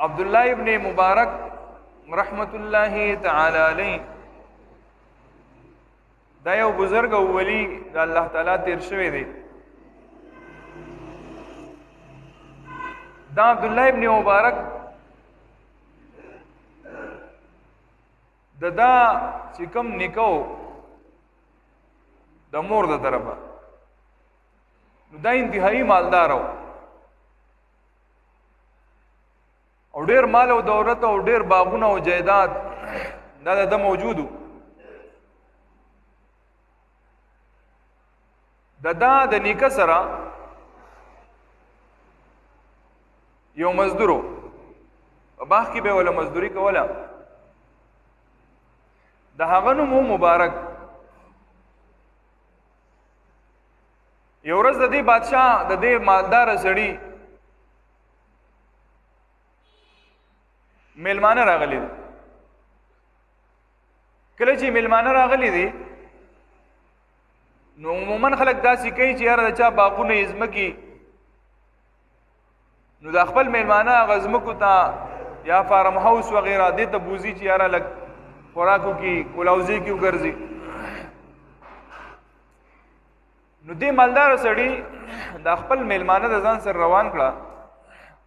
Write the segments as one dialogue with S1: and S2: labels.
S1: عبداللہ ابن مبارک رحمت اللہ تعالی علیہ دا یو بزرگ او ولی دا اللہ تعالی تیر شوی دی. دا عبداللہ ابن مبارک دا چې کوم نکو د مور د طرفه نو دا انتهایی مالدار او ډیر مال او دولت او ډیر باغونه او جایداد دا د موجودو. د نیکه سره یو مزدورو په باغ کې به ولا مزدوري کوله. د هغه نوم مبارک. یو ورځ د دې بادشاہ د دې مالدار سړي میلمانه راغلي دي. کله چې میلمانه راغلي دي نو عموما خلک داسې کوي چې یاره د چا باغونه یې ځمکې نو د خپل میلمانه هغه ځمکو ته یا فارم هاوس وغیره دې ته بوځي چې یاره لږ خوراکو کی کلاوزی کی وګرځي. نو دې مالدار سړي د خپل میلمانه د ځان سره روان کړه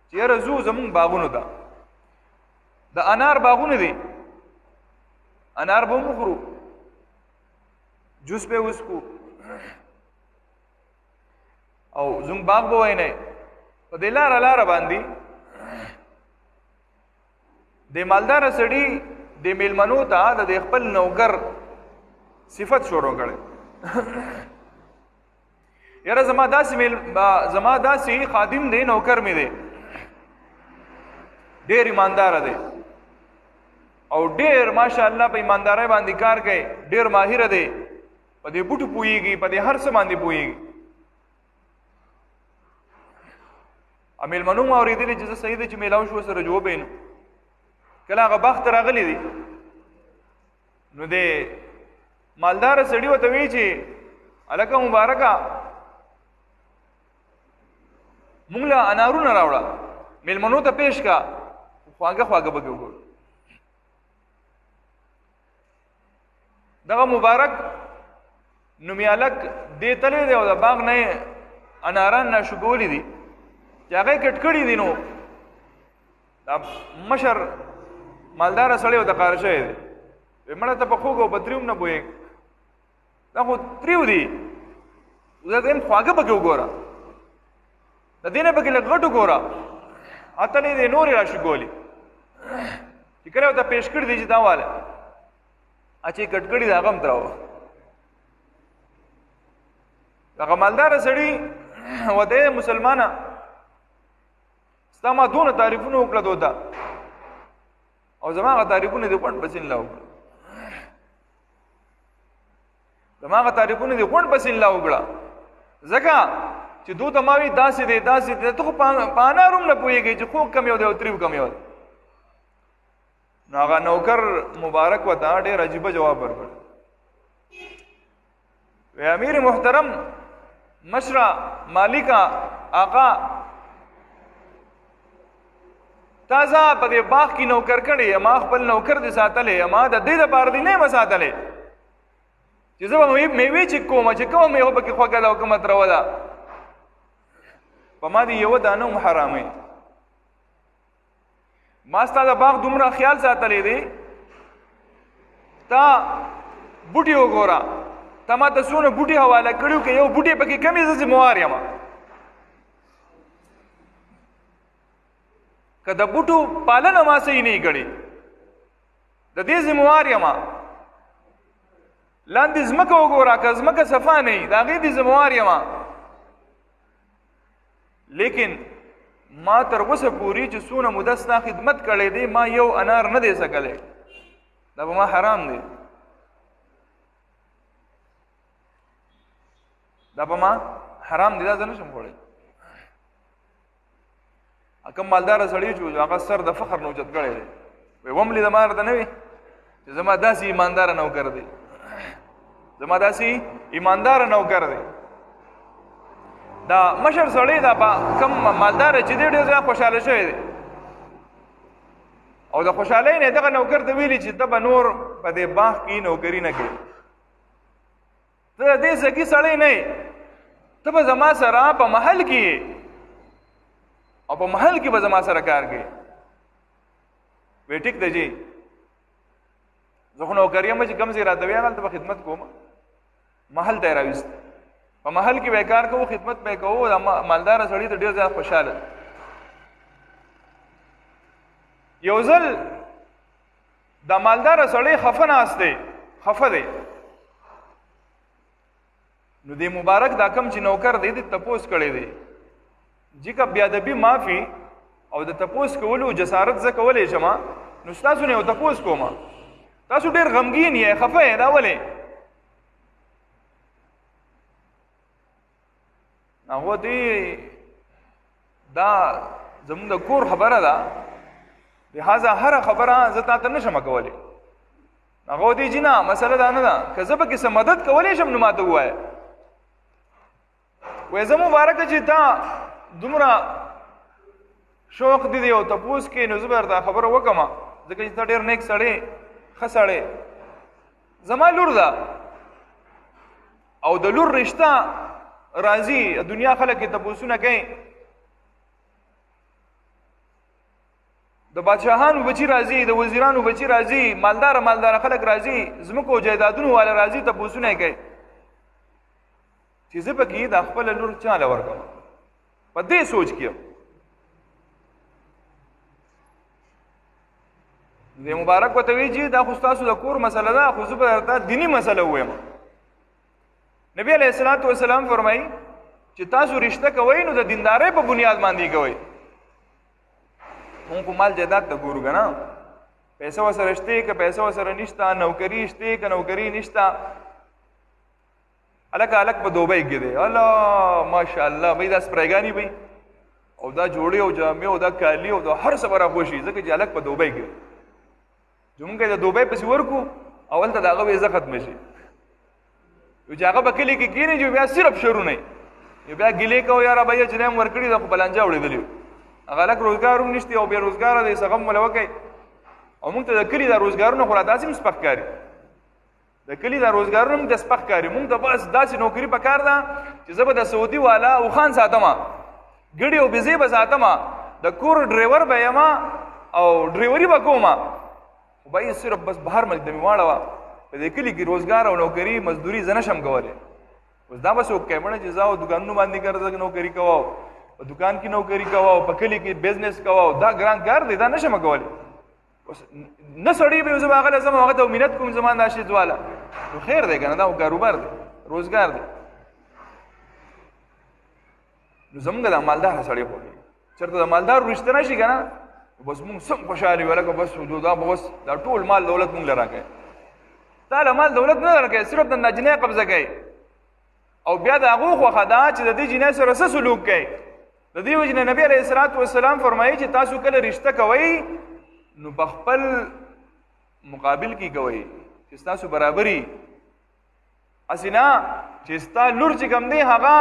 S1: چې یاره زو زمونږ باغونو ته د انار باغونه دي، انار به مخرو جوس به وسکو او زمونږ باغ به وای نه په دې لاره باندې د مالدار سړي د میلمنو ته د خپل نوکر صفت شروع کړي. یاره زما داسې خادم دی، نوکر می دی، ډېر ایماندار دی او ډېر ماشاءالله په ایماندارۍ باندې کار کوي، ډېر ماهر دی، په دې بوټو پوهیږي، په دې هر څه باندې پوهیږي. میلمنو مو اورېدلي چې زه صحیح دی چې میلاو شو سره جواب یې نو کله هغه بخت راغلی دی نو د مالدار سړي ورته وایي چې هلکه مبارکه مونږ له انارونه راوړه، میلمنو ته پیش کا، خواږه خواږه به وګورو. دغه مبارک نومي هلک دې تللی دی او د باغ نه اناران ناشکولي دي چې هغه یې کټ کړي دي. نو دا مشر مالدار سړی ورته ښکاره شوی دی، مړه ته په خوږ او په تریو نه پوهېږي، دا خو تریو دي، زه ته یم خواږه پکې وګوره، د دې نه پکې لږ غټ وګوره، اتلې دې نورې راشکولي چې کله ورته پیش کړي دي چې دا واله چې کټ کړي دي هغه هم تراوه. هغه مالداره سړي ورته مسلمانه ستا ما دونه تعریفونه وکړه دوته او زما هغه تعریفونه دې غونډ پسې نه وکړه، زما هغه تعریفونه دې غونډ پسې نه وکړه ځکه چې دوته ما وي داسې دی داسې دی، ته خو په انار هم نه پوهېږې چې خوږ کم یو دی او تریو کم یو دی. نو هغه نوکر مبارک ورته ډېر عجیبه جواب ورکړ. وی امیر محترم، مشره، مالکه، آقا، تازه په دې باغ کې نوکر کړی، ما خپل نوکر دې ساتلی، ما د دې دپاره دې نه یم ساتلی چې زه به میوې چې کومه چې کومه میوه پکې خوږه ده او کومه تروه ده، په ما دې یوه دانه هم حراموي. ما ستا د باغ دومره خیال ساتلی دی، تا بوټي وګوره، تا ما ته څونه بوټي حواله کړي که یو بوټي پکې کم یې زه ذموار یم. که د بوټو پالنه ما صحیح نه کړي د دې ذموار یم. لاندې ځمکه وګوره، که ځمکه صفا نه وي د هغې دې ذموار یم. لیکن ما تر اوسه پورې چې څونه موده ستا خدمت کړی دی ما یو انار نه دی سکلی، دا به ما حرام دی، دا به ما حرام دی، دا زه نشم خوړی. کوم مالداره سړی چې هغه سر د فخر نه اوچت کړی دی، وایي وملې د ما درته نه وي چې زما داسې ایمانداره نوکر دی، زما داسې ایمانداره نوکر دی. دا مشر سړی دا کوم مالدار چې دی ډېر زیات خوشحاله شوی دی. او د خوشحالۍ نه دغه نوکر ته ویلي چې ته به نور په دې باغ کې نوکري نه کوې، ته دې سګي سړی نه یې، ته به زما سره په محل کې او په محل کې به زما سره کار کوې. وی ټیک ده جی، زه خو نوکر یم چې کوم ځای راته وایي هلته به خدمت کوم. محل ته یې راویست، په محل کې به کار کوو، خدمت به یې کوو. دا مالداره سړي ته ډېر زیات خوشحاله. یو ځل دا مالداره سړی خفه ناست دی، خفه دی. نو دې مبارک دا کم چې نوکر دی د تپوس کړی دی چې که بیادبي معافي او د تپوس کولو جسارت زه کولی شم، نو ستاسو نه یو تپوس کوم، تاسو ډېر غمګین یې، خفه یې، دا ولې؟ هغه دی دا زموږ د کور خبره ده، لہذا هر خبره زه تا ته نشم کولی. هغه دی چې نه مسله دا نه ده، که زه به کیسه مدد کولی شم نو ماته ووایه. وایي زه مبارکه چې تا دومره شوق دی دی او تپوس کې، نو زه به درته خبره وکړم ځکه چې ته ډېر نیک سړی، ښه سړی. زما لور ده او د لور رشته راځي، دنیا خلک یې تپوسونه کوي، د بادشاهانو بچی راځي، د وزیرانو بچی راځي، مالدار خلک راځي، ځمکو او جایدادونو والا راځي، تپوسونه یې کوي چې زه پکې د خپله لور چاله ورکړم. په دې سوچ کې د مبارک ورته وایي چې دا خو ستاسو د کور مسله ده، خو زه به درته دیني مسله ووایم. نبی علیه الصلاۃ والسلام فرمایي چې تاسو رشته کوئ نو د دیندارۍ په بنیاد باندې کوئ. مونږ خو مال جایداد ته ګورو که نه، پیسه ورسره شته که پیسه ورسره نشته، نوکري شته که نوکري نشته. هلک په دوبۍ کې دی، الله ماشاءالله بھئی دا سپریګانې بھئی او دا جوړې او جامې او دا کالي او دا هر څه به راخوشي، ځکه چې هلک په دوبۍ کې دی. زمونږ د دوبۍ پسې ورکو او هلته د هغه ویزه ختمه شي، چې هغه به کلي کې کښېني چې بیا صرف شرونه یې بیا ګیلې کوو یاره بھیا چې نه م ورکړي دا خو بلانجه اورېدلي هغه هلک روزګار هم نشته او بې روزګاره دی، څه غم وله وکئ. او مونږ ته د کلي دا روزګارونه خو را داسې هم سپک کاري، د کلي دا روزګارونه هم د سپک کاري. مونږ ته بس داسې نوکري پکار ده چې زه به د سعودي والا اوښان ساتمه، ګړي او بزې به ساتمه، د کور ډریور به یم او ډریوري به کومه، خو به صرف بس بهر ملک ته مې واړوه. په دې کلي کې روزګار او نوکري مزدوري زه نشم کولی. اوس دا به څوک کوي مړه چې زه او دوکانونو باندې ګرځه نوکري کوه، په دوکان کې نوکري کوه، په کلي کې بزنس کوه، دا ګران کار دی، دا نشم کولی. اوس نه سړی به زه به هغه له ځم هغه ته منت کوم زما دا شیز والا، نو خیر دی که نه، دا کاروبار دی، روزګار دی. نو زمونږ دا مالداره سړی خوښوي، چېرته د مالدار رشته نه شي که نه، بس مونږ سم خوشحال یو، لکه بس دا به بس دا ټول مال دولت مونږ له راکوي. تا له مال دولت نه درکوي، صرف د ناجنۍ قبضه کوي. او بیا د هغو خوښه ده چې د دې جنۍ سره څه سلوک کوي. د دې وجې نه نبي علیه الصلاۃ والسلام فرمایي چې تاسو کله رشته کوئ نو په خپل مقابل کې کوئ چې ستاسو برابري. هسې نه چې ستا لور چې کوم دی هغه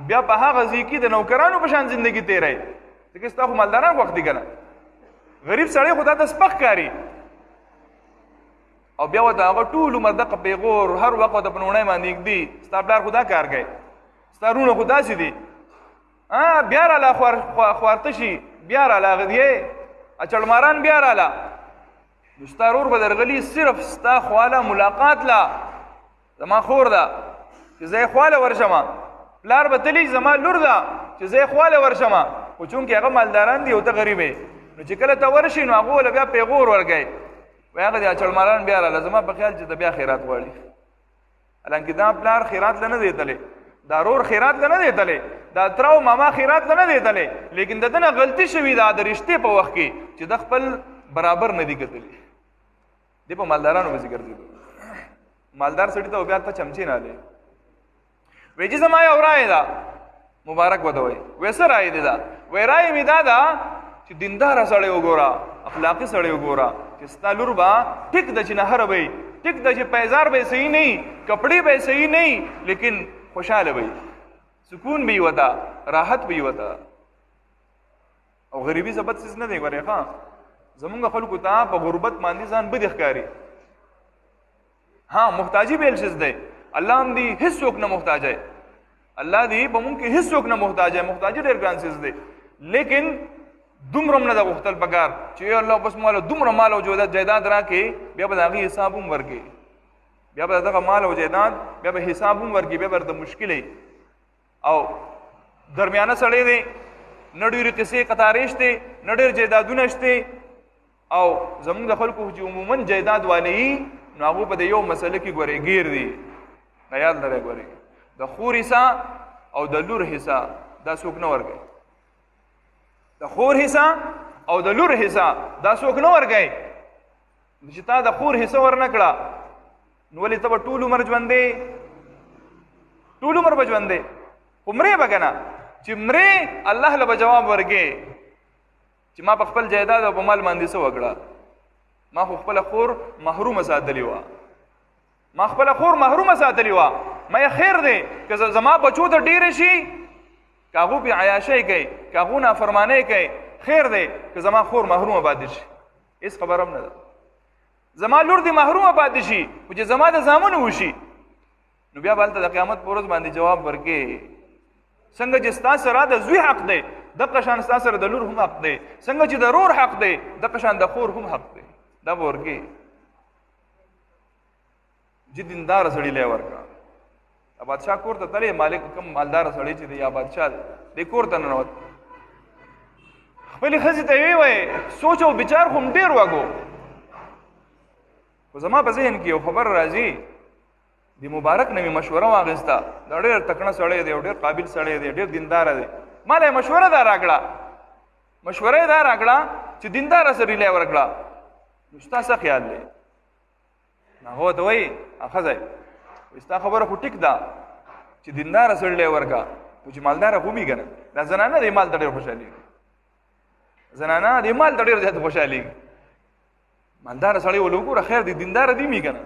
S1: بیا په هغه ځای کې د نوکرانو په شان زندګي تېروي، ځکه ستا خو مالداران خوښ دي که نه. غریب سړی خو تا ته سپک کاري او بیا ورته هغه ټول عمر دغه پیغور هر وخت ورته په نوڼۍ باندې ږدي. ستا پلار خو دا کار کوي، ستا رونه خو داسې دي، بیا راله خوارته شي، بیا راله غدیې اچړماران بیا راله، نو ستا رور به درغلي صرف ستا خواله ملاقات له زما خور ده چې زه یې خواله ورشمه، پلار به تلي زما لور ده چې زه یې خواله ورشمه، خو چونکې هغه مالداران دي او ته غریب یې، نو چې کله ته ورشي نو هغه له بیا پیغور ورکوي، وایي هغه د اچړماران بیا راله، زما په خیال چې ته بیا خیرات غواړي. حالانکې دا پلار خیرات له نه دی تلی، دا رور خیرات له نه دی تلی، دا تره او ماما خیرات له نه دی تلی، لیکن د ده نه غلطي شوي ده د رشتې په وخت کې چې د خپل برابر نه دي کتلي. دی په مالدارانو پسې ګرځېدو، مالدار سړي ته بیا ته چمچې نه هلې وایي چې زما یو رایې ده، مبارک ورته وایي. وایي څه رایې دی دا؟ وایي رایې مې دا ده چې دینداره سړی وګوره، اخلاقي سړی وګوره، چې ستا لور به ټیک ده چې نهره به وي، ټیک ده چې پیزار به صحیح نه وي، کپړې به صحیح نه وي، لیکن خوشحاله به وي، سکون به وي ورته، راحت به وي ورته. او غریبي ضبط څیز نه دی ګورې ښه، زمونږ خلکو ته په غربت باندې ځان بد ښکاري. ها محتاجی به الشز دی، الله هم دی هیڅ څوک نه محتاج دی، الله دی په مونږ کې هیڅ څوک نه محتاج دی. محتاجی ډېر ګران څیز دی، لیکن دومره هم نه ده غوښتل پکار چې الله بس مال دومره مال او جایداد راکړي بیا به د هغې حساب هم ورکړي، بیا به دغه مال او جایداد بیا به حساب هم ورکړي، بیا به ورته مشکل او درمیانه سړی دی، نه ډېرې قصې قطارې شته، نه ډېر جایدادونه شته. او زمونږ د خلکو چې عموما جایداد والي نو هغو په د یو مسله کې ګورې ګیر دي. نه یاد لرئ ګورې د خور حصه او د لور حصه دا څوک نه ورکوي، د خور حصه او د لور حصه دا څوک نه ورکوي. چې تا د خور حصه ورنه کړه نو ولې ته به ټول عمر ژوندې، ټول عمر به ژوندې، خو مرې به که نه چې مرې الله له به جواب ورکې چې ما په خپل جایداد او په مال باندې څه وکړه، ما خو خپله خور محرومه ساتلې وه، ما خپله خور محرومه ساتلې وه. ما یې خیر دی که زما بچو ته ډېرې شي، که هغو پې عیاشۍ کوي، که هغو نافرمانۍ کوي، خیر دی که زما خور محرومه پاتې شي، هېڅ خبره هم نه ده. زما لور دې محرومه پاتې شي خو چې زما د زامنو وشي نو بیا به هلته د قیامت په ورځ باندې جواب ورکې. څنګه چې ستا سره د زوی حق دی دغه شان ستا سره د لور هم حق دی، څنګه چې د رور حق دی دغه شان د خور هم حق دی. دا به ورکې. چې دینداره سړي لی ورکړه. بادشاه کور ته تللی، مالک کم مالداره سړی چې دی یا بادشاه دی کور ته ننوت، خپلې ښځې ته یې ووایي سوچ او بچار خو هم ډېر وږو، خو زما په ذهن کې یو خبر راځي. د مبارک نه مې مشوره واخیسته، دا ډېر تکړه سړی دی او ډېر قابل سړی دی، ډېر دینداره دی. ما له یې مشوره دا راکړه، مشوره یې دا راکړه چې دینداره سړي لی ورکړه. نو ستا څه خیال دی؟ هغه ورته وایي ښځی ستا خبره خو ټیک ده چې دینداره سړی لی ورکړه، خو چې مالداره خو وي که نه. دا زنانه د مال ته ډېر خوشحالېږي، زنانه د مال ته ډېر زیات خوشحالېږي. مالداره سړی ول وګوره خیر دی دینداره دي مي که نه.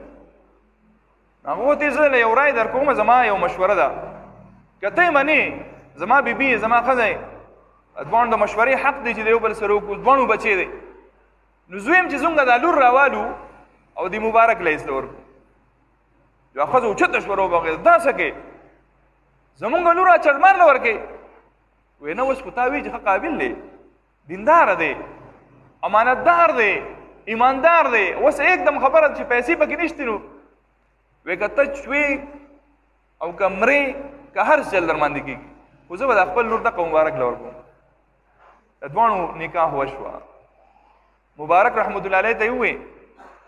S1: هغه ته زه له یو رای در کومه، زما یو مشوره ده، که ته یې منې زما بیبي زما ښځی دواړو د مشورې حق دی چې د یو بل سره وکړو، دواړو بچې دی. نو زه یم چې زموږ دا لور راوالو او د مبارک له ایسته ورکړو. یوه ښځه اوچته شوه راوبغېده دا څه کوې زمونږ لور چړمار نه ورکوې. وایي نه اوس خو تا وایي چې ښه قابل دی، دینداره دی، امانتدار دی، ایماندار دی، اوس एकदम خبره چې پیسې پکې نشته. نو وایي که ته شوې او که مرې که هر چل در باندې کېږي، خو زه به د خپل لور دغه مبارک له ورکوم. د دواړو نکاح وشوه. مبارک رحمت الله علیه ته یې ووایي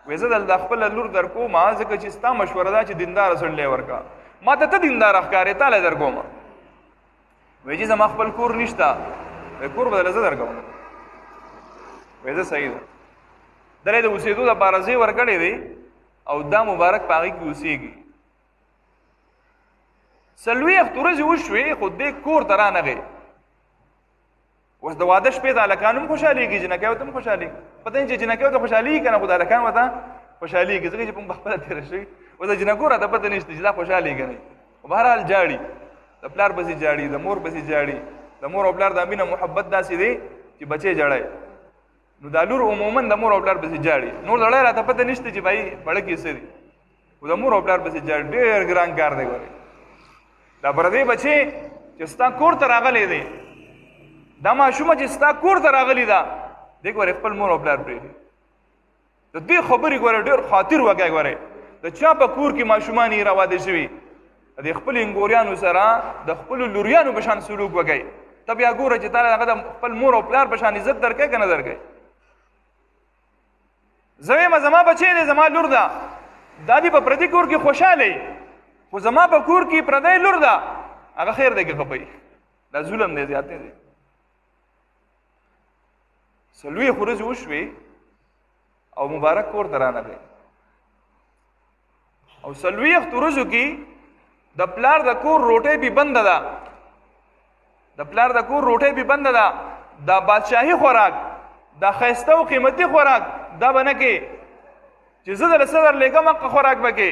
S1: وایي زه د خپله لور در کومه ځکه چې ستا مشوره ده چې دینداره سړی لی ورکړه، ما ته ته دینداره ښکارې تا لی در کومه. وایي چې زما خپل کور نشته، وایي کور به دله زه در کوم. وایي زه صحیح ده، دله د اوسېدو دپاره ځای ورکړی دی او دا مبارک په هغې کې اوسېږي. 40 ورځې وشوې خو دې کور ته رانغی. اوس د واده شپې ته هلکان هم خوشحالېږي، جنکۍ ورته هم خوشحالېږي. پته نه چې جنکۍ ورته خوشحالېږي که نه، خو د هلکان ورته خوشحالېږي ځکه چې په خپله تېره شوي. اوس د جنکو راته پته نشته چې دا خوشحالېږي که نه. خو بهرحال جاړي، د پلار پسې جاړي، د مور پسې جاړي. د مور او پلار د مینه محبت داسې دی چې بچی جړی، نو دا لور عموما د مور او پلار پسې جاړي. نور لړی راته پته نشته چې بھائی بړکې څه دي، خو د مور او پلار پسې جاړي. ډېر ګران کار دی. ګورئ دا پردی بچی چې ستا کور ته راغلی دی، دا ماشومه چې ستا کور ته راغلی ده، دی ګورئ خپل مور او پلار پرېږدي. د دې خبرې ګورئ ډېر خاطر وکړئ. ګورئ د چا په کور کې ماشومان یې راواده شوي، د خپلو انګوریانو سره د خپلو لوریانو په شان سلوک وکړئ. ته بیا ګوره چې تا هغه د خپل مور او پلار په شان عزت درکوې که نه درکوې. زه وایم زما بچی دی، زما لور ده، دا دې په پردي کور کې خوشحاله، خو زما په کور کې پردی لور ده، هغه خیر دی که خفوي. دا ظلم دی، زیاتې دی. 40 ورځې وشوې او مبارک کور ته رانغی. او 40 ورځو کې د پلار د کور روټۍ بې بنده ده، د پلار د کور روټۍ بې بنده ده. دا بادشاهي خوراک، دا ښایسته او قیمتي خوراک دا به نه کې چې زه دله څه درلېږم هغه خوراک به کې.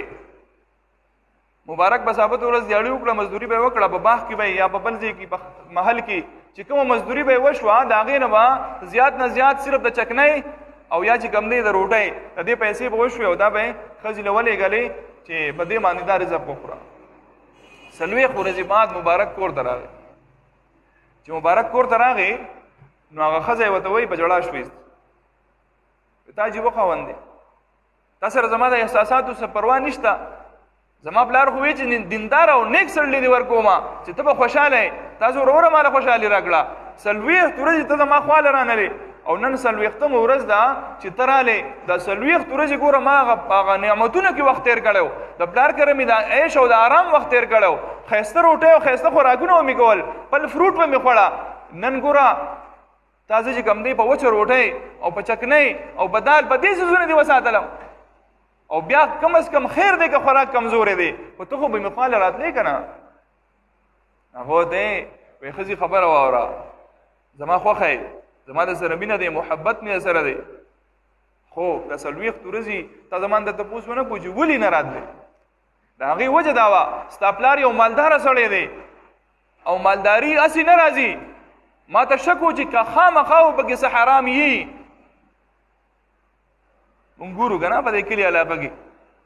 S1: مبارک به ثابت ورځ دیاړي وکړه، مزدوري به یې وکړه، په باغ کې به یا په بل ځای کې په محل کې چې کومه مزدوري به یې وشوه د هغې نه به زیات نه زیات صرف د چکنۍ او یا چې کم دی د روټۍ د دې پیسې به وشوې او دا به ښځې له ولېږلې چې په دې باندې دا رزق وخوره. څلوېښت ورځې بعد مبارک کور ته راغی. چې مبارک کور ته راغی نو هغه ښځه یې ورته وایي په ژړا شوې تا عجیبه خاوند دی، تا سره زما د احساساتو څه پروا نشته. زما پلار خو وی چې دیندار او نیک سړی دی ورکوما چې ته به خوشاله یې، تاسو وروره ماله خوشحالي راکړه. 40 ورځې ته زما خواله رانلې او نن 40مه ورځ ده چې ته رالې. دا 40 ورځې ګوره ما هغه نعمتونو کې وخت تېر کړی و، د پلار کره مې د عیش او د آرام وخت تېر کړی و، ښایسته روټۍ او ښایسته خوراکونه به مې کول، پل فروټ به مې خوړه. نن ګوره تازه چې کم دی په وچه روټۍ او په چکنۍ او په دال په دې څیزونه دې وساتلم او بیا کم از کم خیر دی که خوراک کمزورې دی، خو ته خو به مې خواله راتلی که نه. هغه دی وایي ښځې خبره واوره، زما خوښه یې، زما د سره مینه دی، محبت مې سره دی، خو دا 40 ورځې تا زما نه تپوس ونه کړو چې ولې نه راتلی. د هغې وجه دا وه ستا پلار یو مالداره سړی دی او مالداري هسې نه راځي. ما ته شک و چې که خامخا و پکې څه حرام یي. مونږ ګورو که نه په دې کلي علاقه کې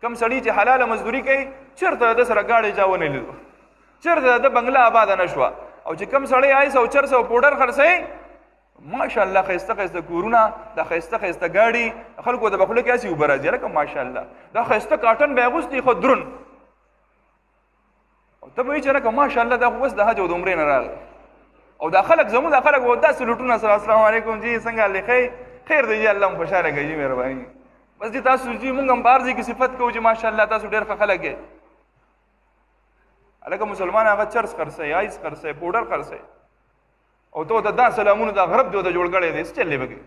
S1: کم سړي چې حلاله مزدوري کوي چېرته د سره ګاډۍ چا ونه لیدو، چېرته د بنګله آباده نه شوه. او چې کم سړی آیس او چرس او پوډر خرڅوي ماشاءالله ښایسته ښایسته کورونه، دا ښایسته ښایسته ګاډي، خلکو د به خوله کې هسې اوبه راځي هلکه ماشاءالله دا ښایسته کاټن به یې اغوستي خو دروند. او ته به وایي چې هلکه ماشاءالله دا خو اوس د حج او د عمرې نه راغی. او دا خلک زموږ دا خلک به داسې لوټونه سره السلام علیکم جی څنګه حال دی ښه خیر دی جی الله مو خوشحاله کړي جي مهرباني. بس دې تاسو جی مونږ هم بهر ځای کې صفت کوو چې ماشاءالله تاسو ډېر ښه خلک یې. هلکه مسلمان هغه چرس خرڅوي، آیس خرڅوي، پوډر خرڅوي او ته ورته دا سلامونه دا غرب دې ورته جوړ کړی دی څه چل دی پکې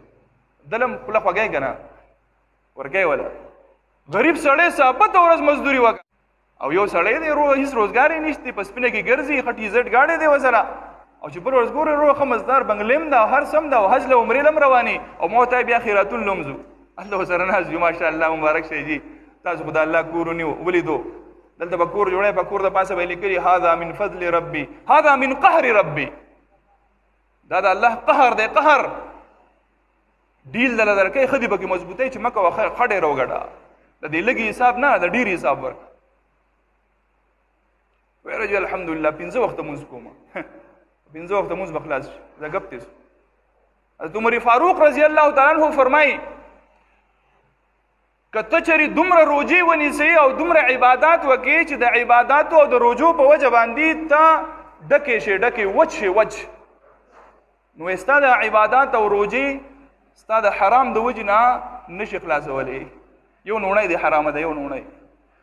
S1: دله هم خوله خوږی که نه ورکوي وله. غریب سړی ثابته ورځ مزدوري وکړه او یو سړی دی هېڅ روزګار یې نشته، په سپینه کې ګرځي، ښه ټیزټ ګاډی دی ورسره او چې بل ورځ ګورې ښه مزدار بنګلې هم ده او هر څه هم ده او حج له عمرې له هم روانې او ما ورته بیا خیراتون له هم ځو. الله ورسره ناست یو ماشاءالله مبارک شئ جي تاسو خو د الله کور ونیو ولیدو. دلته به کور جوړی په کور د پاسه به یې لیکلي هذا من فضل ربي هذا من قهر ربي، دا د الله قهر دی، قهر ډیل دله درکوي ښه دې پکې مضبوطی چې مه کوه ښه ډېره وګټه، د دې لږې حساب نه د ډېر حساب ورکړه. وایي رجل الحمدلله 5 وخته مونځ کوم 5 وخته مونځ به خلاص شي زه ګپ تېسو. حضرت عمر فاروق رضی الله تعالی عنه فرمایي که ته چېرې دومره روجې ونیسئ او دومره عبادات وکړې چې د عباداتو او د روجو په وجه باندې ته ډکې شې ډکې وچ شې وچ، نو ستا د عبادات او روجې ستا د حرام د وجې نه نشي خلاصولی. یو نوڼی دی حرامه ده یو نوڼی.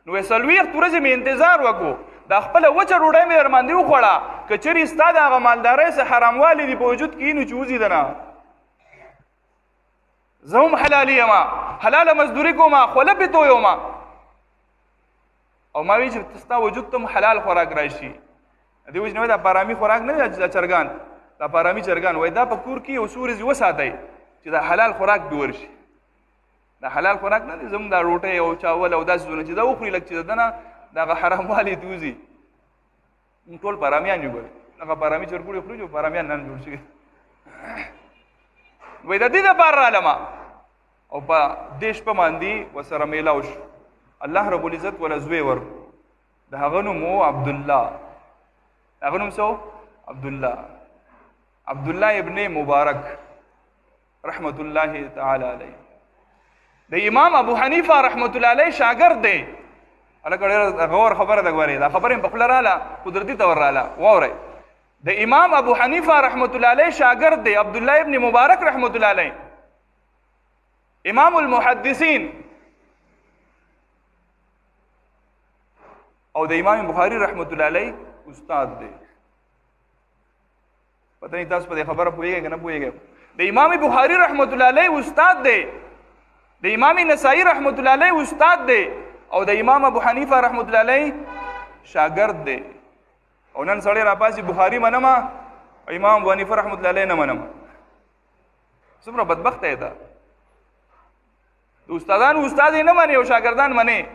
S1: نو 40 ورځې مې انتظار وکړو دا خپله وچه ډوډۍ مې در باندې وخوړه که چېرې ستا د هغه مالدارۍ څه حراموالی دي په وجود کې نو چې وځي ده نه زه هم حلالي یم حلاله مزدوري کوم خوله پې تویم او ما وایي چې ستا وجود ته هم حلال خوراک راشي. دې وجې نه وایي دا پارامي خوراک نه دی دا چرګان دا پارامي چرګان وایي دا په کور کې یو څو ورځې وساتئ چې دا حلال خوراک دې ورشي. دا حلال خوراک نه دی زموږ دا روټۍ او چاول او داسې څیزونه چې دا وخوري لږ چې د ده نه د هغه حراموالي ته وځي. موږ ټول پارامیان یو ګورې هغه پارامي چرګوړي خوري چې پارامیان نن جوړ شوي. وایي د دې دپاره رالمه او په دې شپه باندې ورسره میلاو شو. الله رب العزت وله زوی ورکړو د هغه نوم و عبدالله. هغه نوم څه عبدالله ابن مبارک رحمت الله تعالی علیه. د امام ابو حنیفه رحمت الله علیه شاګرد دی. هلکه ډېره غور خبره ده ګورئ دا خبره مې په خوله راله قدرتي طور راله واورئ. د امام ابو حنیفه رحمت الله علیه شاګرد دی عبدالله ابن مبارک رحمت الله علیه امام المحدثین او د امام بخاری رحمت الله علیه استاد دی. پته نه تاسو په دې خبره پوهیږئ که نه پوهیږئ. د امام بخاری رحمت الله علیه استاد دی، د امام نسائی رحمت الله علیه استاد دی او د امام ابو حنیفه رحمت الله علیه شاګرد دی. او نن سړی راپاسي بخاري منمه او امام ابو حنیفه رحمت الله علیه نه منمه. څومره بدبخته یې ده د استادانو استاد یې نه منې او شاګردان منې.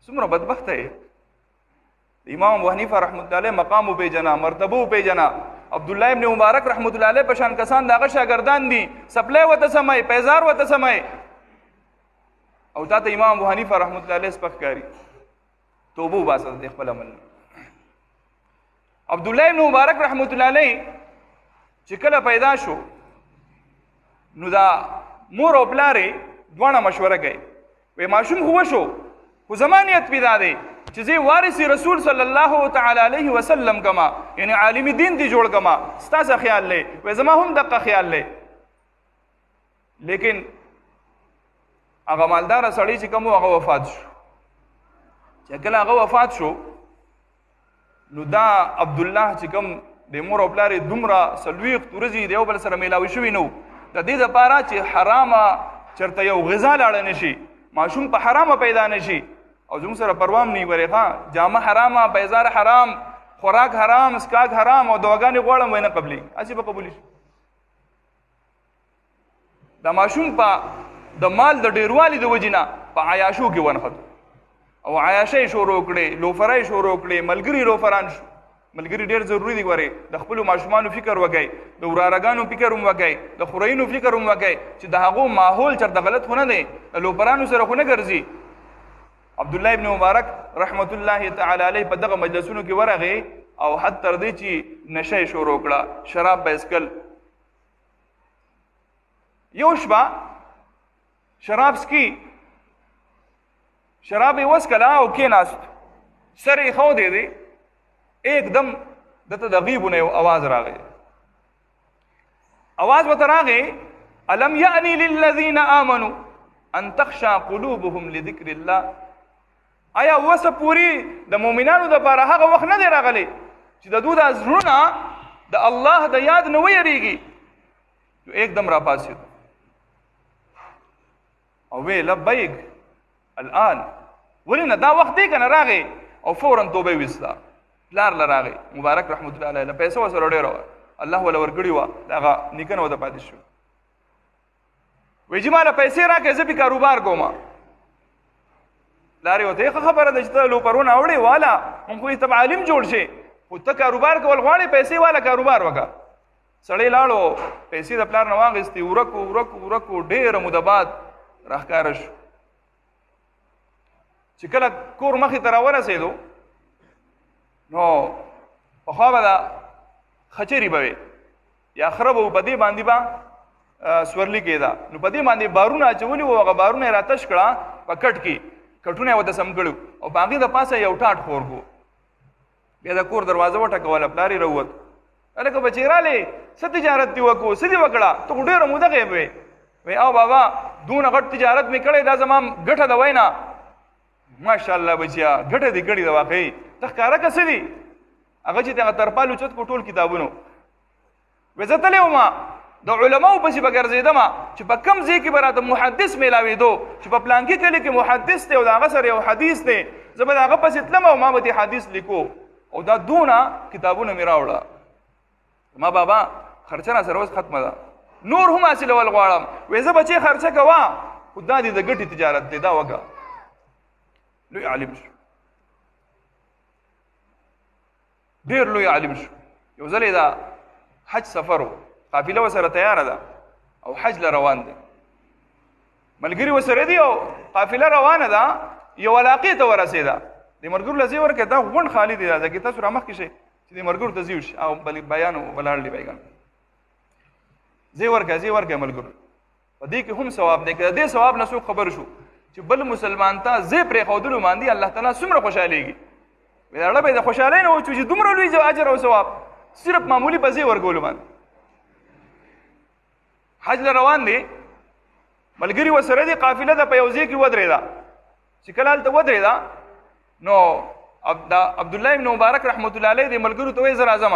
S1: څومره بدبخته یې. امام ابو حنیفه رحمت الله علیه مقام وپېژنه، مرتبه وپېژنه، عبد الله ابن مبارک رحمت الله علیه په شان کسان دغه شاګردان دي سپلای وته سمای پیزار وته سمای او تا ته امام ابو حنیفه رحمت الله علیه سپکاری توبه واسه د خپل عمل عبد الله ابن مبارک رحمت الله علیه چې کله پیدا شو نو دا مور او پلارې دوانه مشوره کوي وای ماشوم هو شو خو زمانیت پیدا دی چې زی وارث رسول صلی الله تعالی علیه وسلم کما یعنی عالم دین دی جوړ کما ستاسو خیال لې وای زما هم دغه خیال لې لیکن هغه مالدار سړی چې کوم هغه وفات شو چې کله هغه وفات شو نو دا عبد الله چې کوم د مور او پلار دومره سلويق تورزي دیو بل سره میلاوي شوی نو د دې لپاره چې حرامه چرته یو غذا لاړ نشي ماشوم په حرامه پیدا نشي او زموږ سره پروام نه وری ښا جامه حرامه پیزار حرام خوراک حرام اسکاک حرام او دواګانې غوړم وینه قبلي اسی به قبول شي دا ماشوم په د مال د ډیروالي د وجینا په عیاشو کې ونخت او عیاشې شروع کړي لوفرای شروع کړي ملګری لوفران شو ملګری ډیر ضروری دی غوري د خپل ماشومانو فکر وکای د ورارګانو فکر وکای د خورینو فکر وکای چې د هغه ماحول چرته غلط خونه دی لوپرانو سره خونه ګرځي عبد الله ابن مبارک رحمت الله تعالی علیه په دغه مجلسونو کې ورغه او حد تر دې چې نشه شروع کړه شراب بیسکل یو شپه شراب سکی شراب وسکلا او کې ناست سره خو دی دی एकदम دته د غیبونه आवाज راغی आवाज وته راغی الم یعنی للذین آمنوا ان تخشع قلوبهم لذکر الله آیا وسه پوری د مؤمنانو د لپاره هغه وخت نه دی راغلی چې د دوی د زړونو د الله د یاد نه ویریږي نو एकदम را پاسید او وی لبیک الان ولنه دا وخت دی کنه راغی او فورا توبه وستا پلار لراغی مبارک رحمت الله علیه پیسې وسره ډیرو الله ولا ورګړی و داغه نیکنه وته پاتې شو وې چې مال پیسې راکې زه به کاروبار کوم لاري وته خبره ده چې لو پرونه اوري والا هم خو ته عالم جوړ شي خو ته کاروبار کول غواړي پیسې والا کاروبار وکا سړی لاړو پیسې د پلار نه واغستې ورکو ډیر مدبات راخکار شو چې کله کور مخې ته راورسېدو نو په خوا به دا خچری به یا خراب و په دې باندې با سورلی کېدا نو په دې باندې بارونه اچولي و هغه بارونه راتش کړه په کټ کې کټونه وته سم کړو او باغې د پاسه یو ټاټ خور کو بیا د کور دروازه وټکوله پلاری وروت الکه بچیراله ست تجارت دی وکړو سدي وکړه ته ډېر موده غیبې وای او بابا دون غټ تجارت می کړې دا زمام ګټه د وینا ماشاءالله بچیا ګټه دی کړې دا واقعي تخکارا کسې دي هغه چې ته ترپالو چت کو ټول کتابونو وزتلې وما د علماو په سی بګرځیدم چې په کم ځای کې براته محدث میلاوي دو چې په پلان کې کله کې محدث ته او دا غسر یو حدیث دی زبر هغه پس اتلم او ما به حدیث لیکو او دا دونه کتابونه میرا وړه ما بابا خرچه سره وس ختمه ده نور هم حاصل ول غواړم وې زه بچي خرچه کوا خدای دې د ګټي تجارت دی دا وګه لوی عالم شو ډیر لوی عالم شو یو ځلې دا حج سفرو قافله وسره تیار ده او حج ل روان دي ملګری وسره دی او قافله روانه ده یو علاقه ته ورسېده د مرګور لزی ورکه دا غون خالی دی دا کې تاسو رامخ کې شي چې د مرګور ته زیوش او بل بیان ولړ دی بیان زی ورکه ملګور په دې کې هم ثواب دی کې دې ثواب نسو خبر شو چې بل مسلمان ته زی پرې خودلو باندې الله تعالی څومره خوشاليږي ویاړه به د خوشاله نه و چې دومره لوی اجر او ثواب صرف معمولی په زی ورګول باندې حج ل روان دي ملګری وسره دي قافله د پیوزي کې ودرېدا چې کله ته ودرېدا نو عبد الله ابن مبارک رحمت الله علیه د ملګرو ته زر اعظم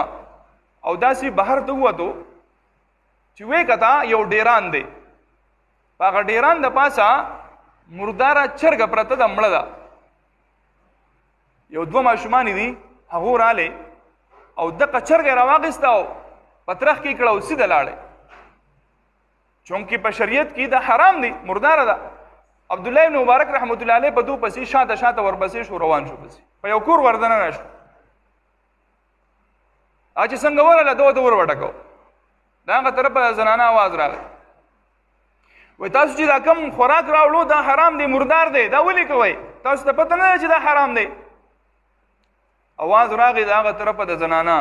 S1: او داسي بهر ته وته چې وې کتا یو ډیران دی هغه ډیران د پاسا مرداره چرګ پرته د مړه ده یو دوه ماشومان دي هغه رااله او د چرګ راواغستاو پترخ کې کړه او سیده لاړې چونکی په شریعت کې دا حرام دي مرداره ده عبد الله ابن مبارک رحمت الله علیه په دو پسې شاته ورپسې شو روان شو پسې په یو کور وردن نه شو چې څنګه ورله دوه ور وټکو دا هغه طرفه زنانه आवाज راغی وای تاسو چې دا کم خوراک راوړو دا حرام دی مردار دی دا ولې کوي تاسو ته پته نه چې دا حرام دی आवाज راغی دا هغه طرفه د زنانه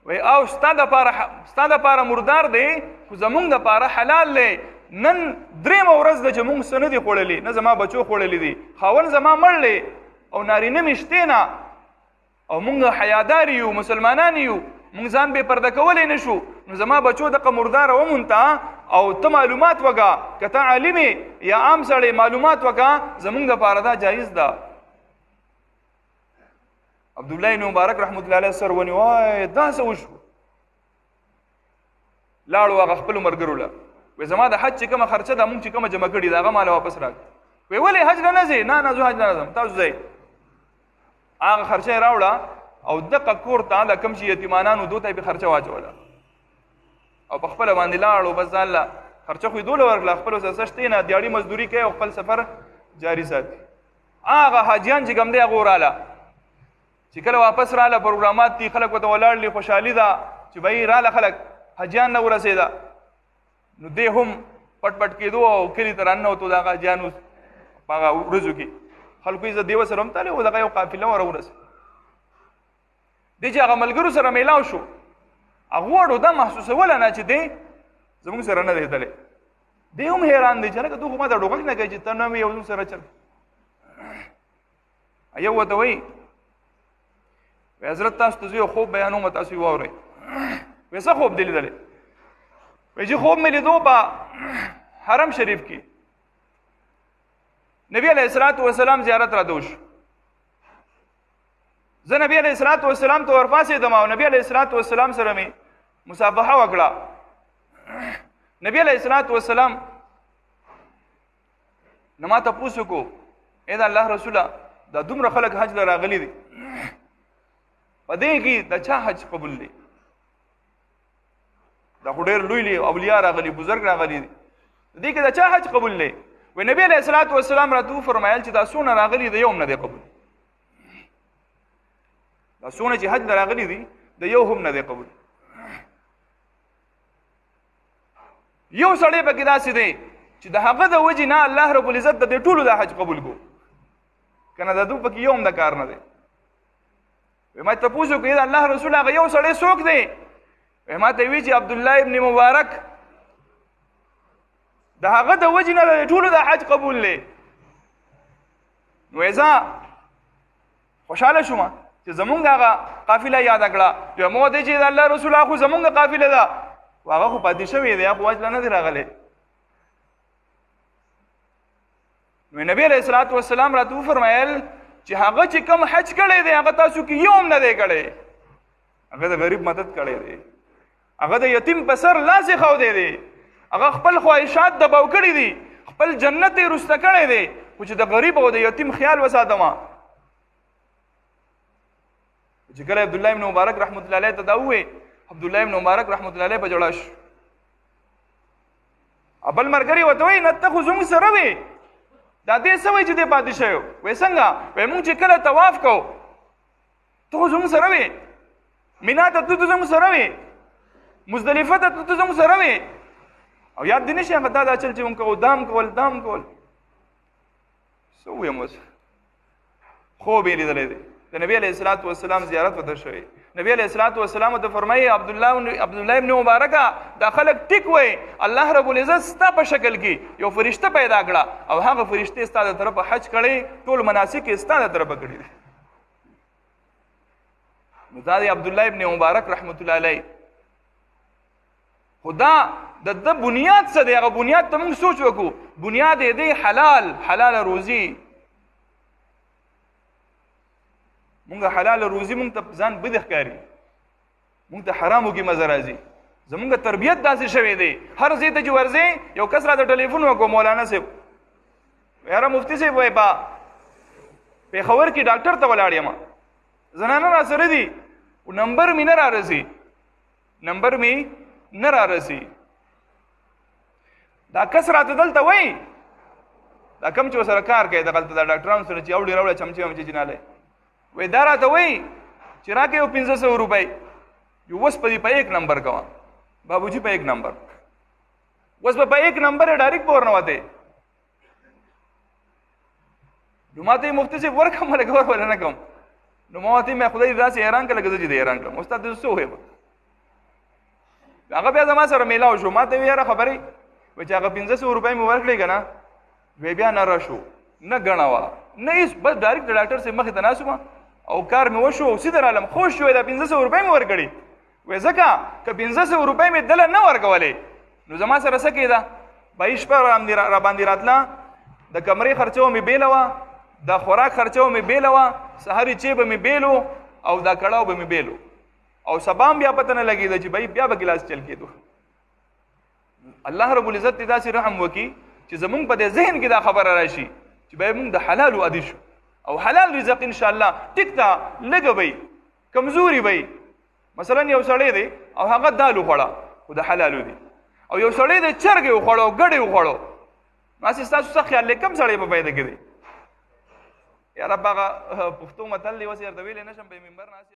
S1: وای او ستاد لپاره مردار دی خو زمونږ لپاره حلال دی نن درېم ورځ د چې مونږ څه نه دي خوړلي نه زما بچو خوړلي دي خاون زما مړلی او نارینه مې شتې نه او مونږ حیادار یو مسلمانان یو مونږ ځان بې پرده کولی نه شو نو زما بچو دغه مرداره ومونته او ته معلومات وکړه که ته عالم یا عام سړی معلومات وکړه زمونږ دپاره دا جایز ده عبدالله بن مبارک رحمت الله علیه سر ونیو وای دا څه وشو لاړو هغه خپلو ملګرو له وی زما د حج چې کومه خرچه ده مونږ چې کومه جمع کړي ده هغه ماله واپس راکړه وی ولې حج له نه ځې نه زه حج له نه ځم تاسو ځئ هغه خرچه یې راوړه او دقه کور ته د کوم چې یتیمانانو دوی ته یې خرچه واچوله او په خپله باندې لاړو بس ځان له خرچه خو یې دوله ورکړه خپلو سره څه شتې نه دیاړي مزدوري کوي او خپل سفر جاري ساتي هغه حاجیان چې کوم دی هغه وراله چې کله واپس راله پروګرامات دي خلک ورته ولاړ دي خوشحالي ده چې بهی راله خلک حاجیان نه ورسېده نو دی هم پټ پټ کېدو او کلي ته راننوتو د هغه حاجیانو په هغه ورځو کې خلکو یې زه دیوه سره هم تللی و دغه یو قافله ورسېده دی چې هغه ملګرو سره میلاو شو هغه وړو دا محسوسوله نه چې دی زموږ سره نه دی تللی دی هم حیران دی چې لکه تو خو ما ته ډوغک نه کوي چې ته نه یو زموږ سره چل یو ورته وایي وی حضرت تاسو ته زه یو خوب بیانوم تاسو یې واورئ وی څه خوب دی لیدلی وی چې خوب مې لیدو په حرم شریف کې نبی علیه الصلاة والسلام زیارت راته وشو زه نبی علیه الصلاة والسلام ته ورپاڅېدم او نبی علیه الصلاة والسلام سره مې مصافحه وکړه نبی علیه الصلاة والسلام نه ما تپوس وکړو ای د الله رسوله دا دومره خلک حج له راغلي دي په دې کې د چا حج قبول دی دا خو ډېر لوی دي اولیاء راغلي بزرګ راغلي دي دې کې د چا حج قبول دی وی نبی علیه الصلاة والسلام راته وفرمایل چې دا څونه راغلي د یو هم نه دی قبول دا څونه چې حج راغلي دي د یو هم نه دی قبول یو سړی پکې داسې دی چې د هغه د وجې نه الله رب العزت د دې ټولو د حج قبول کو که نه د دو پکې یو هم د کار نه دی ما تپوس وکړو د الله رسول هغه یو سړی څوک دی ما ته وی چې عبدالله ابن مبارک د هغه د وجې نه د ټولو د حج قبول دی نو زه خوشحاله شوم چې زمونږ هغه قافله یاده کړه یو مو دی چې د الله رسول خو زمونږ قافله ده هغه خو پاتې شوی دی خو حج له نه دی راغلی نو نبی علیه الصلاة والسلام راته وفرمایل چې هغه چې کم حج کړی دی هغه تاسو کې یو هم نه دی کړی هغه د غریب مدد کړی دی هغه د یتیم په سر لاس یې ښودی دی هغه خپل خواهشات دباو کړي دي خپل جنت یې رسته کړی دی خو چې د غریب او د یتیم خیال وساتمه چې کله عبدالله ابن مبارک رحمت الله علیه ته دا ووی عبدالله ابن مبارک رحمت الله علیه په جړه شو بل ملګري ورته وایي نه ته خو زموږ سره وې دا دې څه وایي چې دې پاتې شوی وایي څنګه وایي مونږ چې کله طواف کوو ته خو زموږ سره وې مینا ته ته زموږ سره وې مزدلفه ته ته زموږ سره وې او یاد دې نه شي هغه دا چل چې مونږ کوو دام کول څه ووایم اوس خوب یې لیدلی دی د نبی علیه الصلاة والسلام زیارت ورته شوی نبی علیه الصلاة والسلام ته فرمایي عبدالله ابن مبارکه دا خلک ټیک وای الله رب العزت ستا په شکل کې یو فرشته پیدا کړه او هغه فرشته ستا د طرفه حج کړی ټول مناسک یې ستا د طرفه کړي دي نو دا دی عبدالله ابن مبارک رحمت الله علیه خدا د بنیاد څه دی هغه بنیاد ته موږ سوچ وکړو بنیاد یې دی حلال روزي مونږ حلال روزي مونږ ته ځان بد ښکاري مونږ ته حرامو کې مزه راځي زمونږ تربیت داسې شوی دی هر ځای ته چې ورځې یو کس راته ټلیفون وکړو مولانا صاحب یاره مفتي صاحب وایي په پېښور کې ډاکټر ته ولاړ یم زنانه راسره دي نمبر مې نه رارسي دا کس راته دلته وایي دا کم چې ورسره کار کوي دغلته د ډاکټرانو سره چې اوړي راوړه چمچې ومچې جنالی وی دا راته وایي چې راکړه یو 500 روپۍ جو وس په 1 نمبر کا بابوجي په 1 نمبر وس په 1 نمبر ډایرکټ پور نه وته نو ماته مفتی سے ورکه مله کور ولا نه کوم نو ماته مې خدای داسې حیران کړه چې دې حیران کړم استاد دې څه وې هغه بیا زما سره میلاو شو ماته ویره خبرې و چې هغه 1500 روپۍ مې ورکړې کنه وی بیا نه راشو نه غنوا نه هیڅ بس ډایرکټ ډاکټر سے مخې ته ناسوم او کار مې وشو او سیده رالم خوش شو دا 1500 روپۍ مې ورکړې وې ځکه ک 1500 روپۍ مې دل نه ورکولې نو زما سره څه کېده 22 پر را باندې راتله د کمرې خرچو مې بیلوا د خوراک خرچو مې بیلوا سحری چې به مې بیلو او دا کړهو به مې بیلو او سبام بیا پته نه لګیدا چې بھائی بیا به ګلاس چل کېدو الله رب العزت دې داسې رحم وکي چې زمونږ په دې ذهن کې دا خبره راشي چې به موږ د حلال عادي شو او حلال رزق ان شاء الله ټیک تا لګوي کمزوري وي مثلا یو سړی دی او هغه دالو خوړه خو د حلالو دی او یو سړی دی چرګ یو خوړو ګډ یو خوړو ناسې تاسو څه خیال لیکم سړی په پیدا کې دی یا رب هغه پښتو متل دی وسې ورته ویلې نشم په منبر